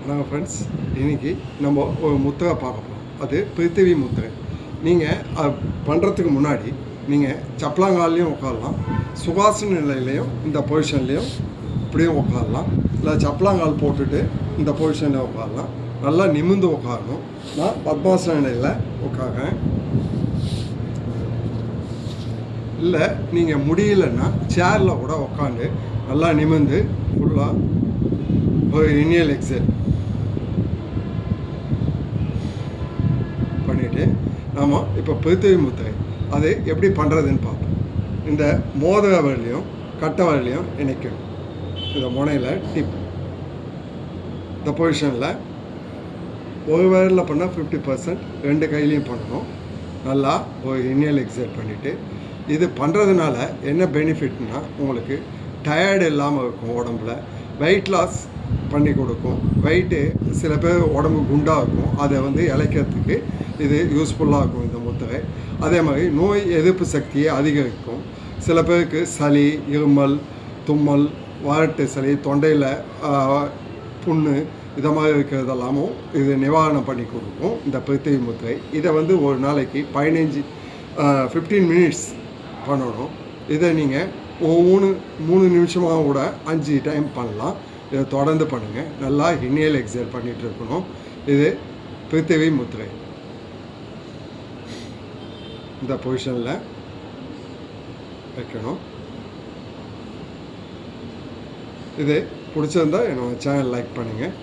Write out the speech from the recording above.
வணக்கம் ஃப்ரெண்ட்ஸ். இன்றைக்கி நம்ம ஒரு முத்திரை பார்க்க போகிறோம். அது பிருத்திவி முத்திரை. நீங்கள் அது பண்ணுறதுக்கு முன்னாடி நீங்கள் சப்பலாங்கால்லையும் உட்காரலாம், சுகாசன நிலையிலையும் இந்த பொசிஷன்லேயும் இப்படியும் உட்காரலாம், இல்லை சப்பலாங்கால் போட்டுட்டு இந்த பொசிஷனில் உட்காரலாம். நல்லா நிமிர்ந்து உட்காரணும். நான் பத்மாசன நிலையில் உட்காரேன். இல்லை நீங்கள் முடியலன்னா சேரில் கூட உட்காந்து நல்லா நிமிர்ந்து ஃபுல்லாக ஒரு இனியல் எக்ஸல் பண்ணிவிட்டு நாம் இப்போ பிருத்திவி முத்திரை அது எப்படி பண்ணுறதுன்னு பார்ப்போம். இந்த மோதிர வரலையும் கட்டை வரலையும் இணைக்கணும். இந்த முனையில் டிப் இந்த பொசிஷனில் ஒரு விரலில் பண்ணால் 50%, ரெண்டு கையிலையும் பண்ணணும். நல்லா ஒரு இனியல் எக்ஸல் பண்ணிவிட்டு இது பண்ணுறதுனால என்ன பெனிஃபிட்னா உங்களுக்கு டயர்டு இல்லாமல் இருக்கும், உடம்புல வெயிட் லாஸ் பண்ணி கொடுக்கும். வெயிட்டு சில பேர் உடம்பு குண்டாக இருக்கும், அதை இழைக்கிறதுக்கு இது யூஸ்ஃபுல்லாக இருக்கும் இந்த முத்திரை. அதே மாதிரி நோய் எதிர்ப்பு சக்தியை அதிகரிக்கும். சில பேருக்கு சளி, இருமல், தும்மல், வறட்டு சளி, தொண்டையில் புண்ணு இதை மாதிரி இருக்கிறதெல்லாமும் இது நிவாரணம் பண்ணி கொடுக்கும் இந்த பிருத்திவி முத்திரை. இதை ஒரு நாளைக்கு 15 மினிட்ஸ் பண்ணணும். இதை நீங்கள் 3 நிமிஷமாக கூட 5 டைம் பண்ணலாம். இதை தொடர்ந்து பண்ணுங்கள். நல்லா இன்ஹேல் எக்ஸேல் பண்ணிகிட்டு இருக்கணும். இது பிருத்திவி முத்திரை. இந்த பொசிஷனில் வைக்கணும். இது பிடிச்சிருந்தா என்னோடய சேனல் லைக் பண்ணுங்கள்.